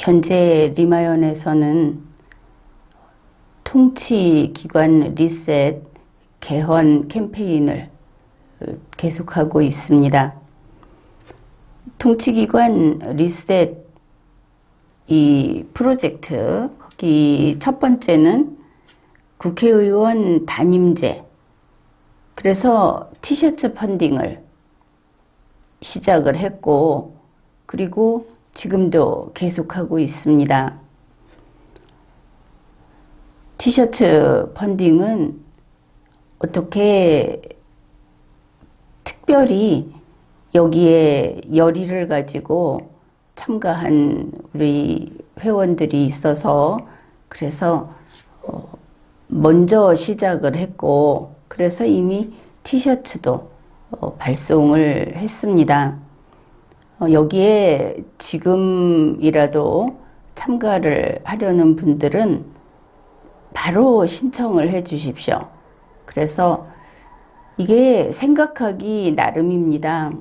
현재 리마연에서는 통치기관 리셋 개헌 캠페인을 계속하고 있습니다. 통치기관 리셋 이 프로젝트, 거기 첫 번째는 국회의원 단임제, 그래서 티셔츠 펀딩을 시작을 했고, 그리고 지금도 계속하고 있습니다. 티셔츠 펀딩은 어떻게 특별히 여기에 열의를 가지고 참가한 우리 회원들이 있어서 그래서 먼저 시작을 했고, 그래서 이미 티셔츠도 발송을 했습니다. 여기에 지금이라도 참가를 하려는 분들은 바로 신청을 해 주십시오. 그래서 이게 생각하기 나름입니다.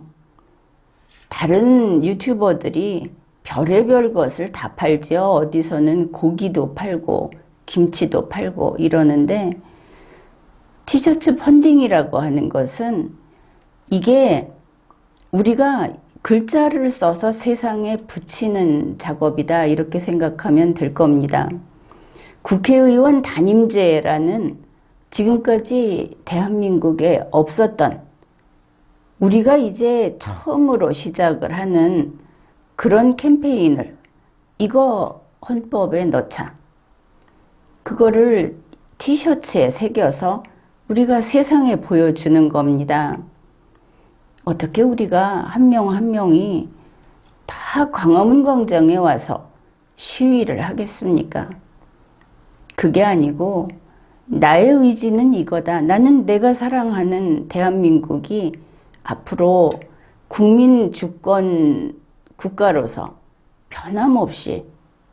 다른 유튜버들이 별의별 것을 다 팔죠. 어디서는 고기도 팔고 김치도 팔고 이러는데, 티셔츠 펀딩이라고 하는 것은 이게 우리가 글자를 써서 세상에 붙이는 작업이다, 이렇게 생각하면 될 겁니다. 국회의원 단임제라는 지금까지 대한민국에 없었던, 우리가 이제 처음으로 시작을 하는 그런 캠페인을 이거 헌법에 넣자. 그거를 티셔츠에 새겨서 우리가 세상에 보여주는 겁니다. 어떻게 우리가 한 명 한 명이 다 광화문 광장에 와서 시위를 하겠습니까? 그게 아니고 나의 의지는 이거다. 나는 내가 사랑하는 대한민국이 앞으로 국민 주권 국가로서 변함없이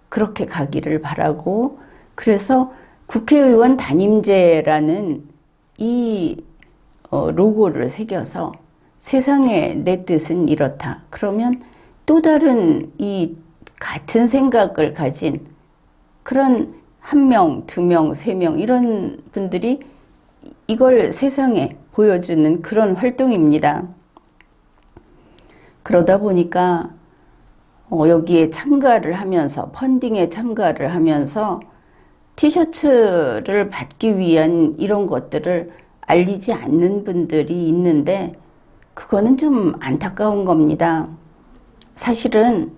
그렇게 가기를 바라고, 그래서 국회의원 단임제라는 이 로고를 새겨서 세상에 내 뜻은 이렇다. 그러면 또 다른 이 같은 생각을 가진 그런 한 명, 두 명, 세 명 이런 분들이 이걸 세상에 보여주는 그런 활동입니다. 그러다 보니까 여기에 참가를 하면서, 펀딩에 참가를 하면서 티셔츠를 받기 위한 이런 것들을 알리지 않는 분들이 있는데, 그거는 좀 안타까운 겁니다. 사실은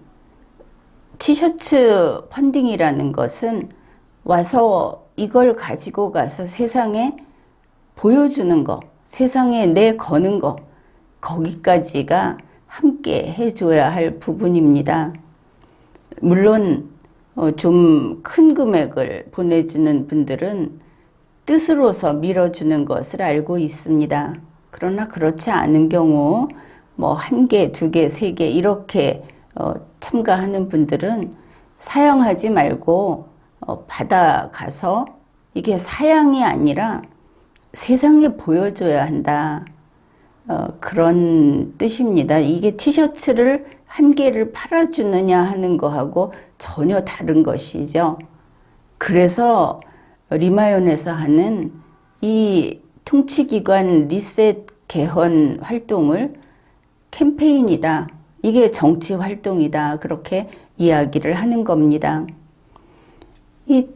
티셔츠 펀딩이라는 것은 와서 이걸 가지고 가서 세상에 보여주는 거, 세상에 내거는 거, 거기까지가 함께 해줘야 할 부분입니다. 물론 좀 큰 금액을 보내주는 분들은 뜻으로서 밀어주는 것을 알고 있습니다. 그러나 그렇지 않은 경우 뭐 1개, 2개, 3개 이렇게 참가하는 분들은 사양하지 말고 받아가서 이게 사양이 아니라 세상에 보여줘야 한다. 그런 뜻입니다. 이게 티셔츠를 1개를 팔아주느냐 하는 거하고 전혀 다른 것이죠. 그래서 리마연에서 하는 이 통치기관 리셋 개헌 활동을 캠페인이다, 이게 정치 활동이다, 그렇게 이야기를 하는 겁니다. 이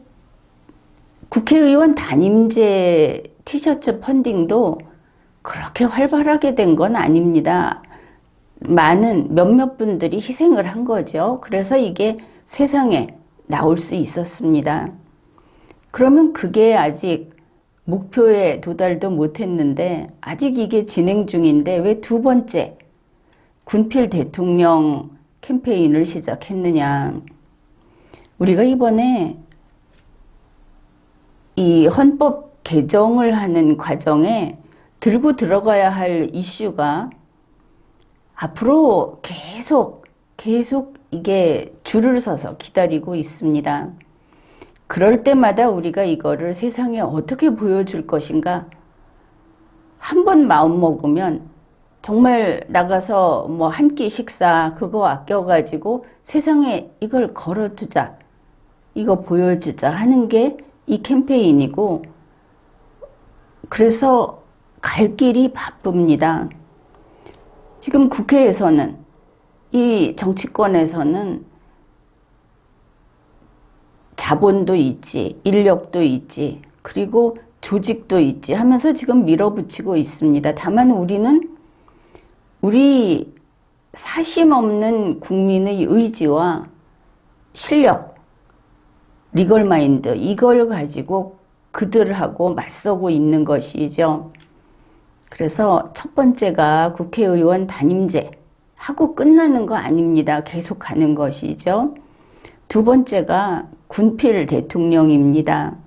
국회의원 단임제 티셔츠 펀딩도 그렇게 활발하게 된 건 아닙니다. 많은 몇몇 분들이 희생을 한 거죠. 그래서 이게 세상에 나올 수 있었습니다. 그러면 그게 아직 목표에 도달도 못했는데, 아직 이게 진행 중인데 왜 2번째 군필 대통령 캠페인을 시작했느냐. 우리가 이번에 이 헌법 개정을 하는 과정에 들고 들어가야 할 이슈가 앞으로 계속 이게 줄을 서서 기다리고 있습니다. 그럴 때마다 우리가 이거를 세상에 어떻게 보여줄 것인가, 한 번 마음 먹으면 정말 나가서 뭐 한 끼 식사 그거 아껴가지고 세상에 이걸 걸어두자, 이거 보여주자 하는 게 이 캠페인이고, 그래서 갈 길이 바쁩니다. 지금 국회에서는, 이 정치권에서는 자본도 있지, 인력도 있지, 그리고 조직도 있지 하면서 지금 밀어붙이고 있습니다. 다만 우리 사심 없는 국민의 의지와 실력, 리걸 마인드, 이걸 가지고 그들하고 맞서고 있는 것이죠. 그래서 첫 번째가 국회의원 단임제 하고 끝나는 거 아닙니다. 계속 가는 것이죠. 두 번째가 군필 대통령입니다.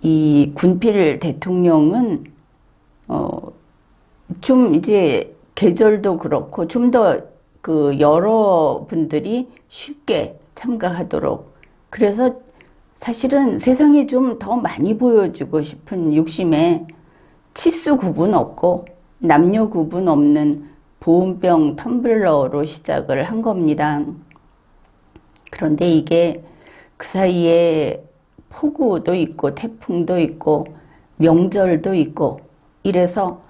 이 군필 대통령은 좀 이제 계절도 그렇고 좀 더 그 여러분들이 쉽게 참가하도록, 그래서 사실은 세상에 좀 더 많이 보여주고 싶은 욕심에 치수 구분 없고 남녀 구분 없는 보온병 텀블러로 시작을 한 겁니다. 그런데 이게 그 사이에 폭우도 있고 태풍도 있고 명절도 있고 이래서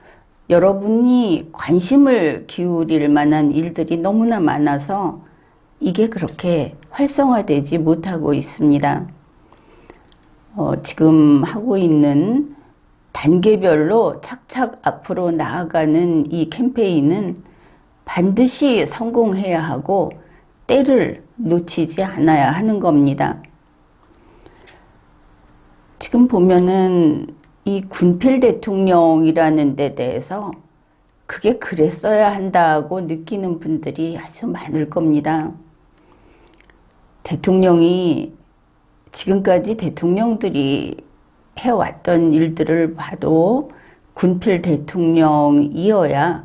여러분이 관심을 기울일 만한 일들이 너무나 많아서 이게 그렇게 활성화되지 못하고 있습니다. 지금 하고 있는 단계별로 착착 앞으로 나아가는 이 캠페인은 반드시 성공해야 하고 때를 놓치지 않아야 하는 겁니다. 지금 보면은 이 군필 대통령이라는 데 대해서 그게 그랬어야 한다고 느끼는 분들이 아주 많을 겁니다. 대통령이 지금까지 대통령들이 해왔던 일들을 봐도 군필 대통령이어야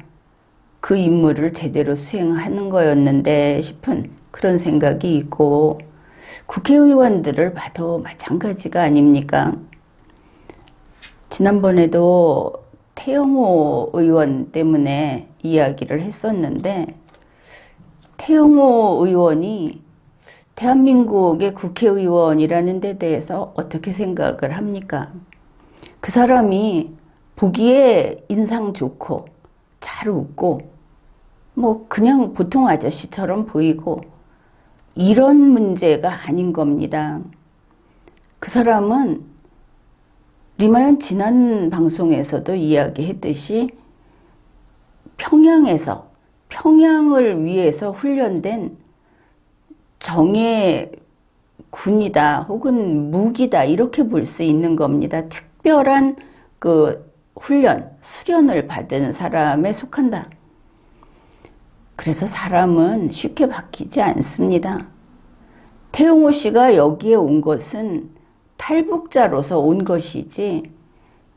그 임무를 제대로 수행하는 거였는데 싶은 그런 생각이 있고, 국회의원들을 봐도 마찬가지가 아닙니까? 지난번에도 태영호 의원 때문에 이야기를 했었는데, 태영호 의원이 대한민국의 국회의원이라는 데 대해서 어떻게 생각을 합니까? 그 사람이 보기에 인상 좋고 잘 웃고 뭐 그냥 보통 아저씨처럼 보이고 이런 문제가 아닌 겁니다. 그 사람은 리마연 지난 방송에서도 이야기했듯이 평양을 위해서 훈련된 정예 군이다 혹은 무기다 이렇게 볼 수 있는 겁니다. 특별한 그 수련을 받은 사람에 속한다. 그래서 사람은 쉽게 바뀌지 않습니다. 태용호 씨가 여기에 온 것은 탈북자로서 온 것이지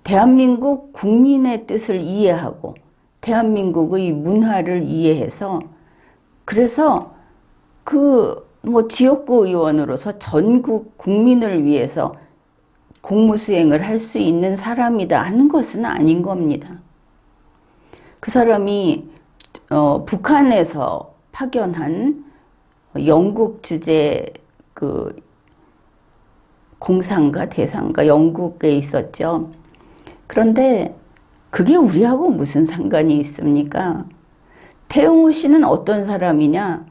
대한민국 국민의 뜻을 이해하고 대한민국의 문화를 이해해서, 그래서 지역구 의원으로서 전국 국민을 위해서 공무 수행을 할 수 있는 사람이다 하는 것은 아닌 겁니다. 그 사람이 북한에서 파견한 영국 주재 공사인가 대사인가 영국에 있었죠. 그런데 그게 우리하고 무슨 상관이 있습니까? 태용호 씨는 어떤 사람이냐?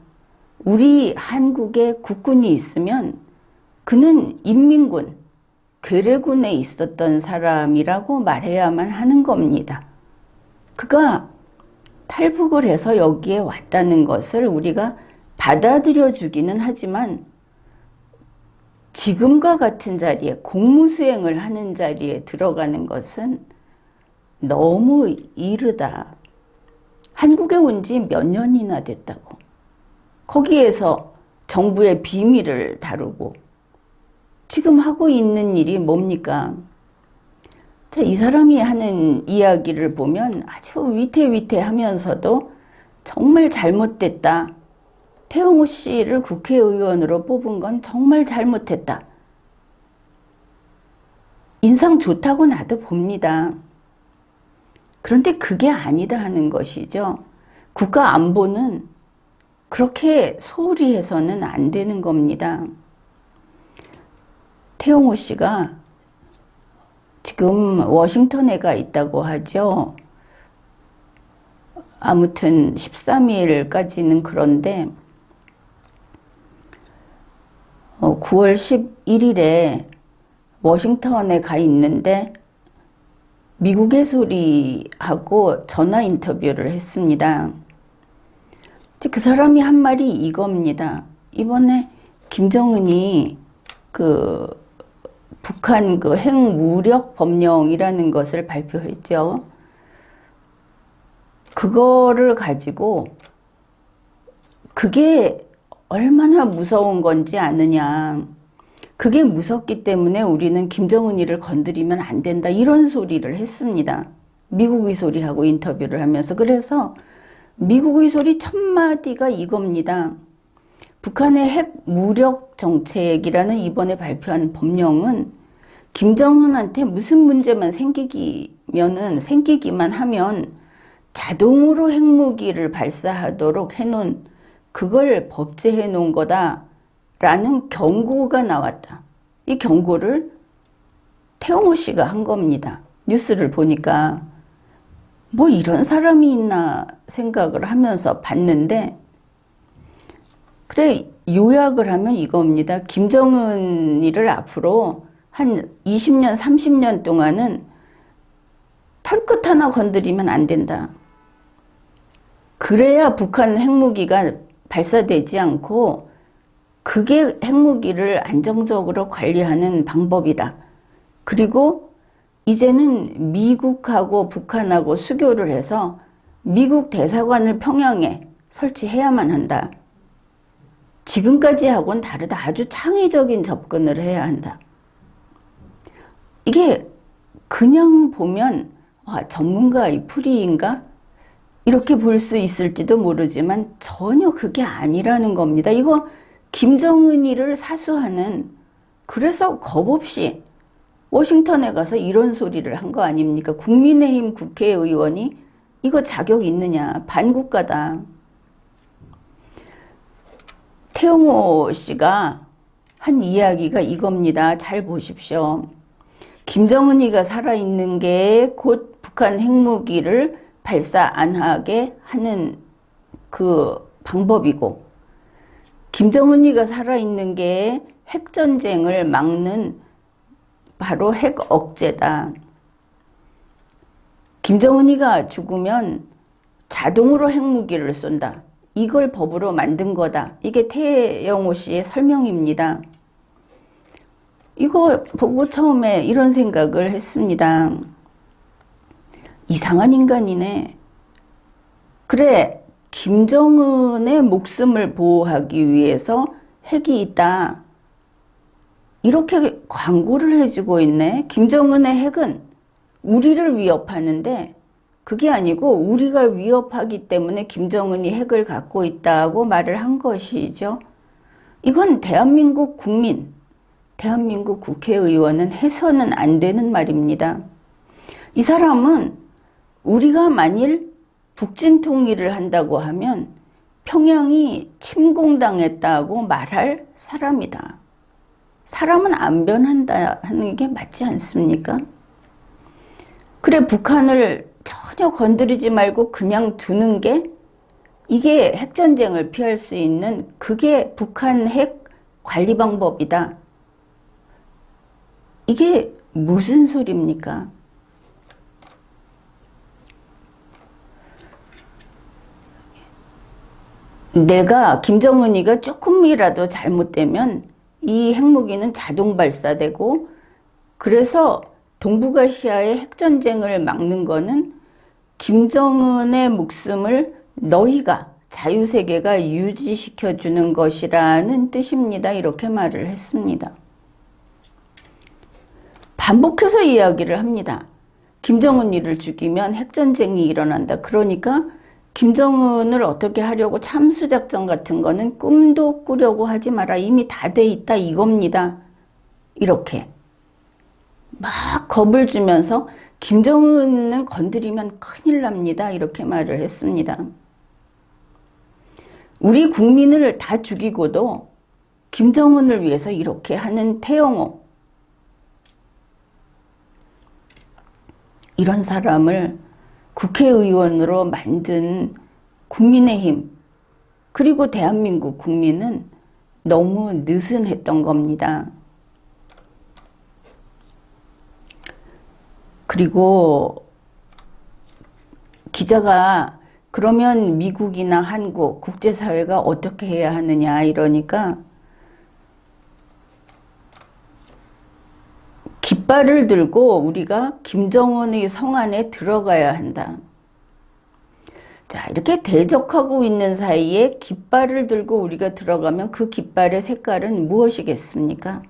우리 한국에 국군이 있으면 그는 인민군, 괴뢰군에 있었던 사람이라고 말해야만 하는 겁니다. 그가 탈북을 해서 여기에 왔다는 것을 우리가 받아들여 주기는 하지만 지금과 같은 자리에 공무수행을 하는 자리에 들어가는 것은 너무 이르다. 한국에 온 지 몇 년이나 됐다고. 거기에서 정부의 비밀을 다루고 지금 하고 있는 일이 뭡니까? 자, 이 사람이 하는 이야기를 보면 아주 위태위태하면서도 정말 잘못됐다. 태용호 씨를 국회의원으로 뽑은 건 정말 잘못했다. 인상 좋다고 나도 봅니다. 그런데 그게 아니다 하는 것이죠. 국가 안보는 그렇게 소홀히 해서는 안 되는 겁니다. 태용호 씨가 지금 워싱턴에 가 있다고 하죠. 아무튼 13일까지는 그런데 9월 11일에 워싱턴에 가 있는데 미국의 소리하고 전화 인터뷰를 했습니다. 그 사람이 한 말이 이겁니다. 이번에 김정은이 북한 핵무력 법령이라는 것을 발표했죠. 그거를 가지고 그게 얼마나 무서운 건지 아느냐. 그게 무섭기 때문에 우리는 김정은이를 건드리면 안 된다. 이런 소리를 했습니다. 미국의 소리하고 인터뷰를 하면서. 그래서 미국의 소리 첫 마디가 이겁니다. 북한의 핵 무력 정책이라는 이번에 발표한 법령은 김정은한테 무슨 문제만 생기기만 하면 자동으로 핵무기를 발사하도록 해놓은 그걸 법제해 놓은 거다라는 경고가 나왔다. 이 경고를 태용호 씨가 한 겁니다. 뉴스를 보니까 뭐 이런 사람이 있나 생각을 하면서 봤는데, 그래 요약을 하면 이겁니다. 김정은이를 앞으로 한 20년 30년 동안은 털끝 하나 건드리면 안 된다. 그래야 북한 핵무기가 발사되지 않고 그게 핵무기를 안정적으로 관리하는 방법이다. 그리고 이제는 미국하고 북한하고 수교를 해서 미국 대사관을 평양에 설치해야만 한다. 지금까지 하고는 다르다. 아주 창의적인 접근을 해야 한다. 이게 그냥 보면 전문가의 풀이인가? 이렇게 볼 수 있을지도 모르지만 전혀 그게 아니라는 겁니다. 이거 김정은이를 사수하는, 그래서 겁없이 워싱턴에 가서 이런 소리를 한 거 아닙니까? 국민의힘 국회의원이 이거 자격 있느냐? 반국가다. 태용호 씨가 한 이야기가 이겁니다. 잘 보십시오. 김정은이가 살아있는 게 곧 북한 핵무기를 발사 안 하게 하는 그 방법이고, 김정은이가 살아있는 게 핵전쟁을 막는 바로 핵 억제다. 김정은이가 죽으면 자동으로 핵무기를 쏜다. 이걸 법으로 만든 거다. 이게 태용호 씨의 설명입니다. 이거 보고 처음에 이런 생각을 했습니다. 이상한 인간이네. 그래, 김정은의 목숨을 보호하기 위해서 핵이 있다. 이렇게 광고를 해주고 있네. 김정은의 핵은 우리를 위협하는데 그게 아니고 우리가 위협하기 때문에 김정은이 핵을 갖고 있다고 말을 한 것이죠. 이건 대한민국 국민, 대한민국 국회의원은 해서는 안 되는 말입니다. 이 사람은 우리가 만일 북진 통일을 한다고 하면 평양이 침공당했다고 말할 사람이다. 사람은 안 변한다 하는 게 맞지 않습니까? 그래, 북한을 전혀 건드리지 말고 그냥 두는 게, 이게 핵전쟁을 피할 수 있는, 그게 북한 핵 관리 방법이다. 이게 무슨 소리입니까? 내가 김정은이가 조금이라도 잘못되면 이 핵무기는 자동 발사되고, 그래서 동북아시아의 핵전쟁을 막는 거는 김정은의 목숨을 너희가, 자유세계가 유지시켜주는 것이라는 뜻입니다. 이렇게 말을 했습니다. 반복해서 이야기를 합니다. 김정은이를 죽이면 핵전쟁이 일어난다. 그러니까 김정은을 어떻게 하려고 참수작전 같은 거는 꿈도 꾸려고 하지 마라. 이미 다 돼 있다 이겁니다. 이렇게 막 겁을 주면서 김정은은 건드리면 큰일 납니다. 이렇게 말을 했습니다. 우리 국민을 다 죽이고도 김정은을 위해서 이렇게 하는 태영호. 이런 사람을 국회의원으로 만든 국민의힘 그리고 대한민국 국민은 너무 느슨했던 겁니다. 그리고 기자가 그러면 미국이나 한국, 국제사회가 어떻게 해야 하느냐 이러니까 깃발을 들고 우리가 김정은의 성 안에 들어가야 한다. 자, 이렇게 대적하고 있는 사이에 깃발을 들고 우리가 들어가면 그 깃발의 색깔은 무엇이겠습니까?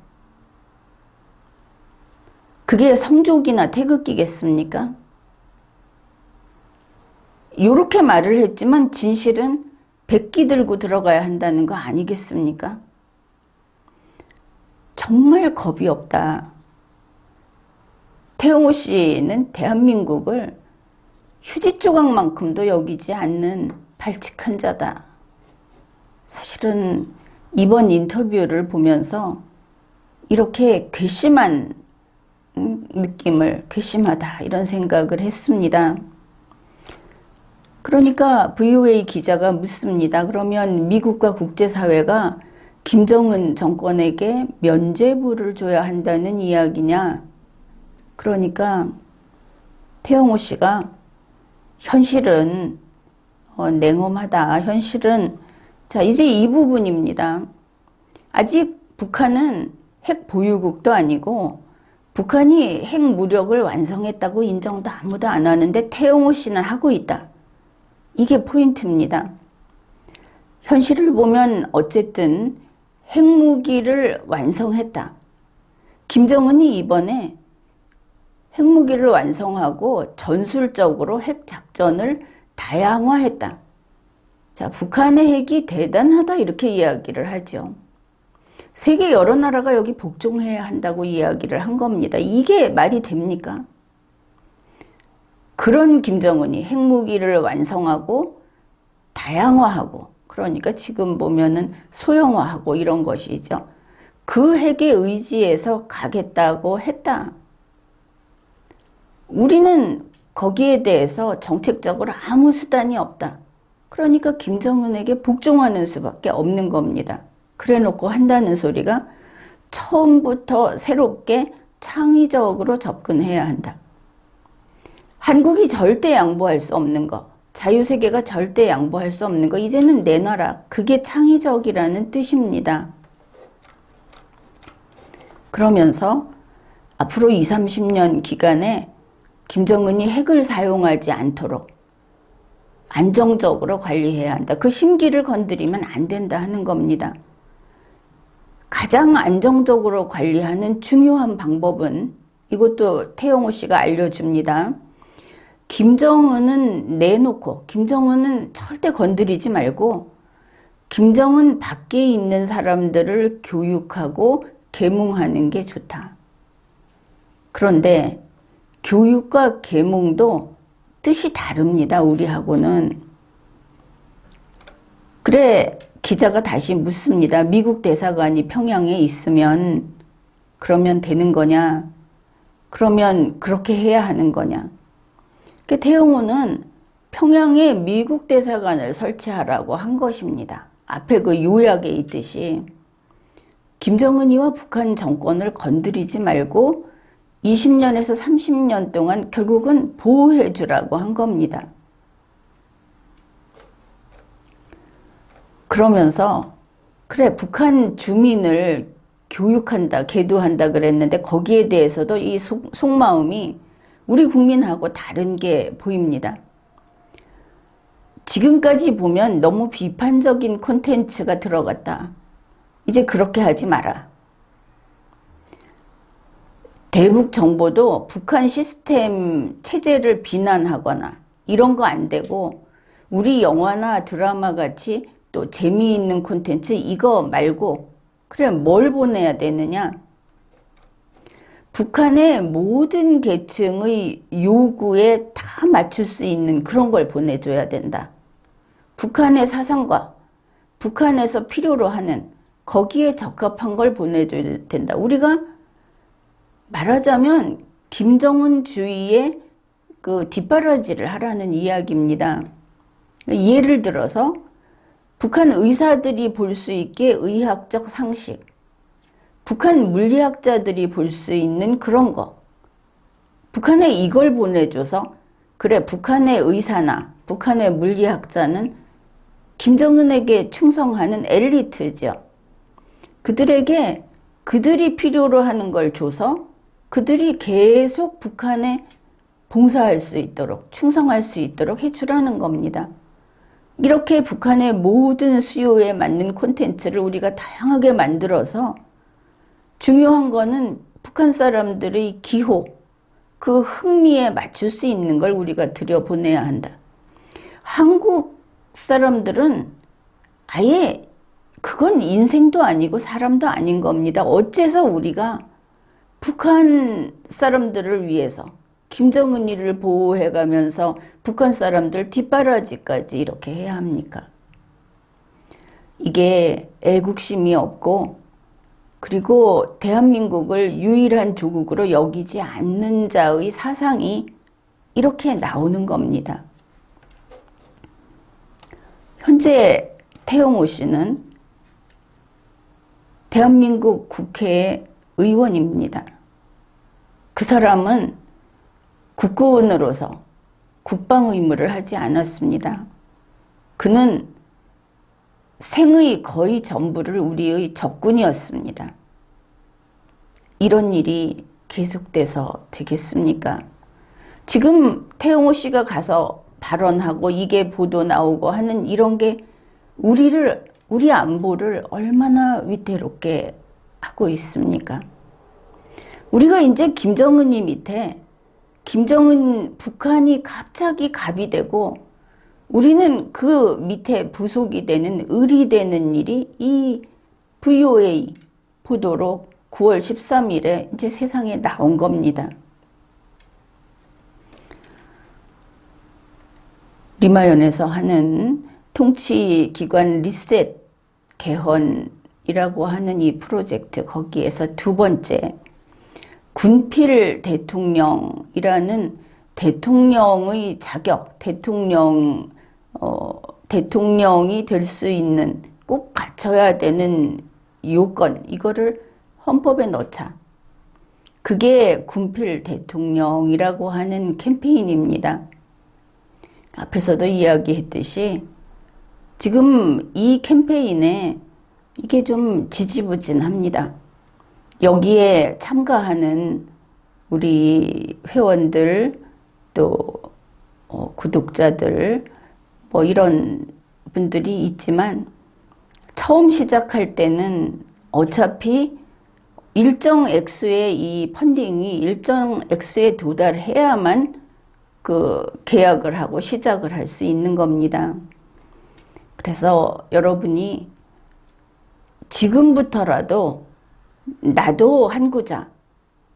그게 성족이나 태극기겠습니까? 이렇게 말을 했지만 진실은 백기 들고 들어가야 한다는 거 아니겠습니까? 정말 겁이 없다. 태영호 씨는 대한민국을 휴지 조각만큼도 여기지 않는 발칙한 자다. 사실은 이번 인터뷰를 보면서 이렇게 괘씸한 느낌을, 괘씸하다 이런 생각을 했습니다. 그러니까 VOA 기자가 묻습니다. 그러면 미국과 국제사회가 김정은 정권에게 면죄부를 줘야 한다는 이야기냐? 그러니까 태영호 씨가 현실은 냉엄하다. 현실은 자 이제 이 부분입니다. 아직 북한은 핵 보유국도 아니고 북한이 핵 무력을 완성했다고 인정도 아무도 안 하는데 태영호 씨는 하고 있다. 이게 포인트입니다. 현실을 보면 어쨌든 핵무기를 완성했다. 김정은이 이번에 핵무기를 완성하고 전술적으로 핵작전을 다양화했다. 자, 북한의 핵이 대단하다 이렇게 이야기를 하죠. 세계 여러 나라가 여기 복종해야 한다고 이야기를 한 겁니다. 이게 말이 됩니까? 그런 김정은이 핵무기를 완성하고 다양화하고 그러니까 지금 보면은 소형화하고 이런 것이죠. 그 핵의 의지에서 가겠다고 했다. 우리는 거기에 대해서 정책적으로 아무 수단이 없다. 그러니까 김정은에게 복종하는 수밖에 없는 겁니다. 그래 놓고 한다는 소리가 처음부터 새롭게 창의적으로 접근해야 한다. 한국이 절대 양보할 수 없는 거, 자유세계가 절대 양보할 수 없는 거 이제는 내놔라. 그게 창의적이라는 뜻입니다. 그러면서 앞으로 20, 30년 기간에 김정은이 핵을 사용하지 않도록 안정적으로 관리해야 한다. 그 심기를 건드리면 안 된다 하는 겁니다. 가장 안정적으로 관리하는 중요한 방법은 이것도 태영호 씨가 알려줍니다. 김정은은 내놓고 김정은은 절대 건드리지 말고 김정은 밖에 있는 사람들을 교육하고 계몽하는 게 좋다. 그런데 교육과 계몽도 뜻이 다릅니다. 우리하고는. 그래 기자가 다시 묻습니다. 미국 대사관이 평양에 있으면 그러면 되는 거냐? 그러면 그렇게 해야 하는 거냐? 태영호는 평양에 미국 대사관을 설치하라고 한 것입니다. 앞에 그 요약에 있듯이 김정은이와 북한 정권을 건드리지 말고 20년에서 30년 동안 결국은 보호해 주라고 한 겁니다. 그러면서 그래 북한 주민을 교육한다, 계도한다 그랬는데 거기에 대해서도 이 속마음이 우리 국민하고 다른 게 보입니다. 지금까지 보면 너무 비판적인 콘텐츠가 들어갔다. 이제 그렇게 하지 마라. 대북 정보도 북한 시스템 체제를 비난하거나 이런 거 안 되고 우리 영화나 드라마 같이 또 재미있는 콘텐츠 이거 말고 그래 뭘 보내야 되느냐? 북한의 모든 계층의 요구에 다 맞출 수 있는 그런 걸 보내줘야 된다. 북한의 사상과 북한에서 필요로 하는 거기에 적합한 걸 보내줘야 된다. 우리가 말하자면 김정은 주의에 그 뒷바라지를 하라는 이야기입니다. 예를 들어서 북한 의사들이 볼 수 있게 의학적 상식, 북한 물리학자들이 볼 수 있는 그런 거, 북한에 이걸 보내줘서 그래, 북한의 의사나 북한의 물리학자는 김정은에게 충성하는 엘리트죠. 그들에게 그들이 필요로 하는 걸 줘서 그들이 계속 북한에 봉사할 수 있도록, 충성할 수 있도록 해주라는 겁니다. 이렇게 북한의 모든 수요에 맞는 콘텐츠를 우리가 다양하게 만들어서 중요한 거는 북한 사람들의 기호, 그 흥미에 맞출 수 있는 걸 우리가 들여보내야 한다. 한국 사람들은 아예 그건 인생도 아니고 사람도 아닌 겁니다. 어째서 우리가 북한 사람들을 위해서 김정은이를 보호해가면서 북한 사람들 뒷바라지까지 이렇게 해야 합니까? 이게 애국심이 없고 그리고 대한민국을 유일한 조국으로 여기지 않는 자의 사상이 이렇게 나오는 겁니다. 현재 태영호 씨는 대한민국 국회의 의원입니다. 그 사람은 국회의원으로서 국방 의무를 하지 않았습니다. 그는 생의 거의 전부를 우리의 적군이었습니다. 이런 일이 계속돼서 되겠습니까? 지금 태영호 씨가 가서 발언하고 이게 보도 나오고 하는 이런 게 우리 안보를 얼마나 위태롭게 하고 있습니까? 우리가 이제 김정은이 밑에 북한이 갑자기 갑이 되고 우리는 그 밑에 부속이 되는 을이 되는 일이 이 VOA 보도로 9월 13일에 이제 세상에 나온 겁니다. 리마연에서 하는 통치기관 리셋 개헌이라고 하는 이 프로젝트, 거기에서 두 번째 군필 대통령이라는 대통령의 자격, 대통령이 될 수 있는 꼭 갖춰야 되는 요건, 이거를 헌법에 넣자. 그게 군필 대통령이라고 하는 캠페인입니다. 앞에서도 이야기했듯이 지금 이 캠페인에 이게 좀 지지부진합니다. 여기에 참가하는 우리 회원들 또 구독자들 뭐 이런 분들이 있지만 처음 시작할 때는 어차피 일정 액수의 이 펀딩이 일정 액수에 도달해야만 그 계약을 하고 시작을 할 수 있는 겁니다. 그래서 여러분이 지금부터라도 나도 한 구자,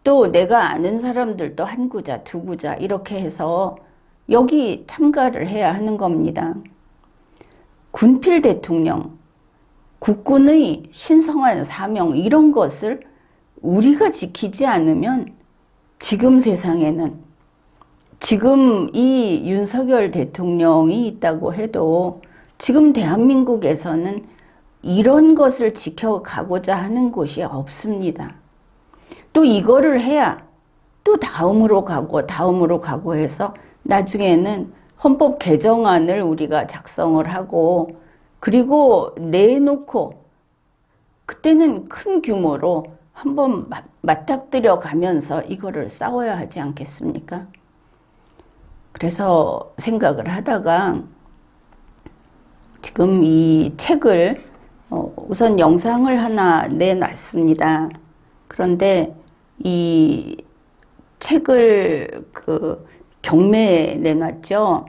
또 내가 아는 사람들도 한 구자, 두 구자 이렇게 해서 여기 참가를 해야 하는 겁니다. 군필 대통령, 국군의 신성한 사명 이런 것을 우리가 지키지 않으면 지금 세상에는 지금 이 윤석열 대통령이 있다고 해도 지금 대한민국에서는 이런 것을 지켜가고자 하는 곳이 없습니다. 또 이거를 해야 또 다음으로 가고 해서 나중에는 헌법 개정안을 우리가 작성을 하고 그리고 내놓고 그때는 큰 규모로 한번 맞닥뜨려 가면서 이거를 싸워야 하지 않겠습니까? 그래서 생각을 하다가 지금 이 책을 우선 영상을 하나 내놨습니다. 그런데 이 책을 그 경매에 내놨죠.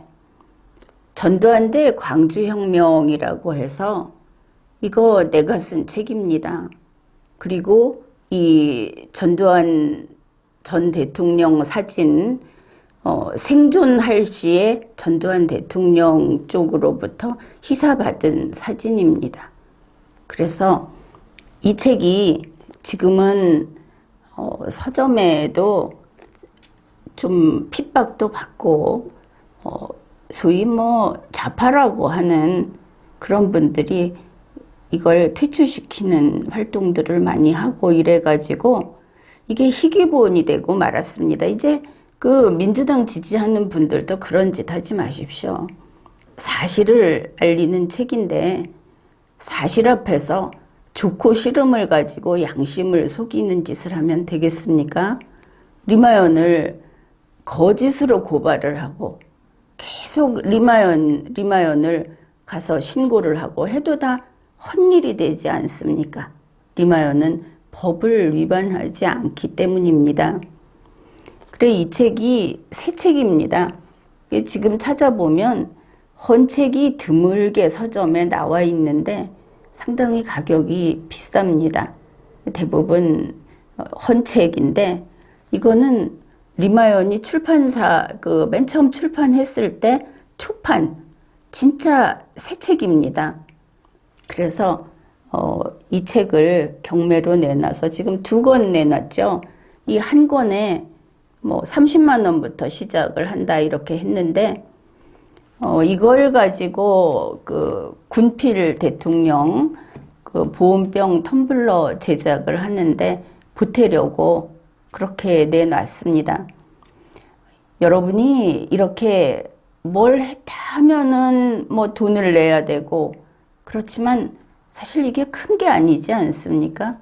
전두환 대 광주혁명이라고 해서 이거 내가 쓴 책입니다. 그리고 이 전두환 전 대통령 사진, 생존할 시에 전두환 대통령 쪽으로부터 희사받은 사진입니다. 그래서 이 책이 지금은 서점에도 좀 핍박도 받고 소위 좌파라고 하는 그런 분들이 이걸 퇴출시키는 활동들을 많이 하고 이래가지고 이게 희귀보온이 되고 말았습니다. 이제 그 민주당 지지하는 분들도 그런 짓 하지 마십시오. 사실을 알리는 책인데 사실 앞에서 좋고 싫음을 가지고 양심을 속이는 짓을 하면 되겠습니까? 리마연을 거짓으로 고발을 하고 계속 리마연을 가서 신고를 하고 해도 다 헛일이 되지 않습니까? 리마연은 법을 위반하지 않기 때문입니다. 그래 이 책이 새 책입니다. 지금 찾아보면 헌책이 드물게 서점에 나와 있는데 상당히 가격이 비쌉니다. 대부분 헌책인데 이거는 리마연이 출판사 맨 처음 출판했을 때 초판 진짜 새 책입니다. 그래서 이 책을 경매로 내놔서 지금 2권 내놨죠. 이 한 권에 30만 원부터 시작을 한다 이렇게 했는데 이걸 가지고 그 군필 대통령 그 보온병 텀블러 제작을 하는데 보태려고 그렇게 내놨습니다. 여러분이 이렇게 뭘 했다 하면은 돈을 내야 되고 그렇지만 사실 이게 큰 게 아니지 않습니까?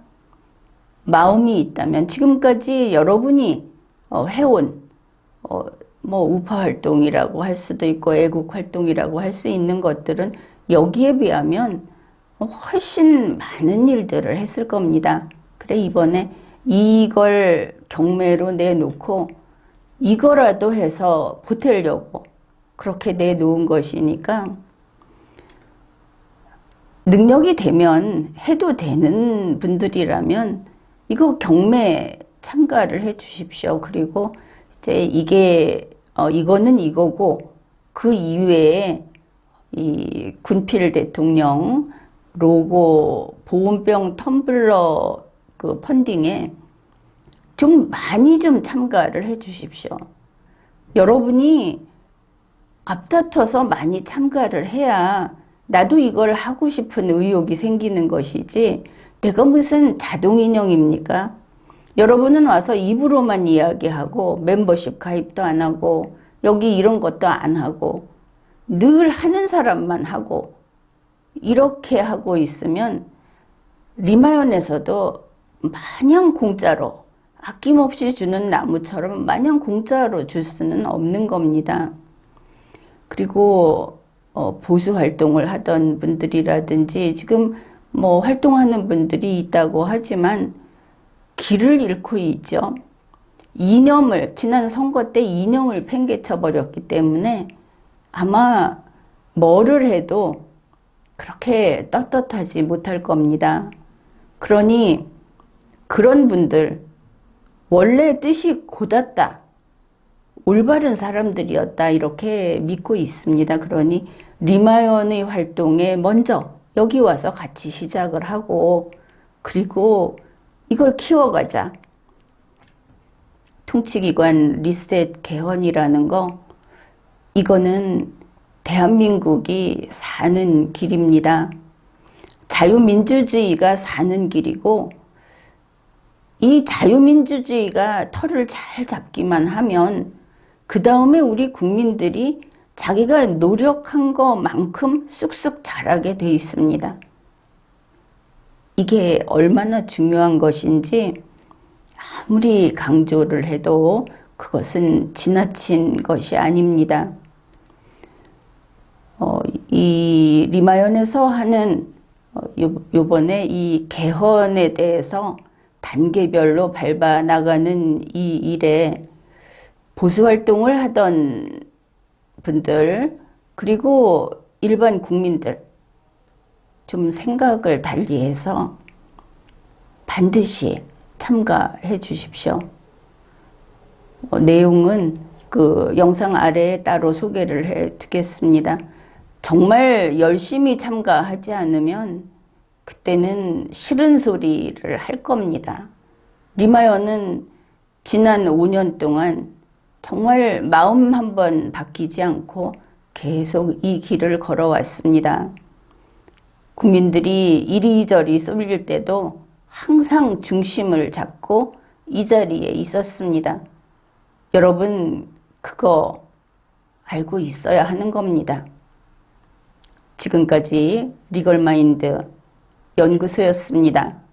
마음이 있다면 지금까지 여러분이 해온 우파 활동이라고 할 수도 있고 애국 활동이라고 할 수 있는 것들은 여기에 비하면 훨씬 많은 일들을 했을 겁니다. 그래 이번에 이걸 경매로 내놓고 이거라도 해서 보태려고 그렇게 내놓은 것이니까 능력이 되면 해도 되는 분들이라면 이거 경매 참가를 해 주십시오. 그리고 이제 이거는 이거고 그 이외에 이 군필 대통령 로고 보온병 텀블러 그 펀딩에 좀 많이 좀 참가를 해 주십시오. 여러분이 앞다퉈서 많이 참가를 해야 나도 이걸 하고 싶은 의욕이 생기는 것이지 내가 무슨 자동인형입니까? 여러분은 와서 입으로만 이야기하고 멤버십 가입도 안 하고 여기 이런 것도 안 하고 늘 하는 사람만 하고 이렇게 하고 있으면 리마연에서도 마냥 공짜로 아낌없이 주는 나무처럼 마냥 공짜로 줄 수는 없는 겁니다. 그리고 보수 활동을 하던 분들이라든지 지금 활동하는 분들이 있다고 하지만 길을 잃고 있죠. 지난 선거 때 이념을 팽개쳐 버렸기 때문에 아마 뭐를 해도 그렇게 떳떳하지 못할 겁니다. 그러니 그런 분들 원래 뜻이 곧았다. 올바른 사람들이었다. 이렇게 믿고 있습니다. 그러니 리마연의 활동에 먼저 여기 와서 같이 시작을 하고 그리고 이걸 키워가자. 통치기관 리셋 개헌이라는 거 이거는 대한민국이 사는 길입니다. 자유민주주의가 사는 길이고 이 자유민주주의가 털을 잘 잡기만 하면 그 다음에 우리 국민들이 자기가 노력한 것만큼 쑥쑥 자라게 돼 있습니다. 이게 얼마나 중요한 것인지 아무리 강조를 해도 그것은 지나친 것이 아닙니다. 이 리마연에서 하는 요번에 이 개헌에 대해서 단계별로 밟아 나가는 이 일에 보수활동을 하던 분들 그리고 일반 국민들 좀 생각을 달리해서 반드시 참가해 주십시오. 내용은 그 영상 아래에 따로 소개를 해 두겠습니다. 정말 열심히 참가하지 않으면 그때는 싫은 소리를 할 겁니다. 리마여는 지난 5년 동안 정말 마음 한번 바뀌지 않고 계속 이 길을 걸어왔습니다. 국민들이 이리저리 쏠릴 때도 항상 중심을 잡고 이 자리에 있었습니다. 여러분, 그거 알고 있어야 하는 겁니다. 지금까지 리걸마인드 연구소였습니다.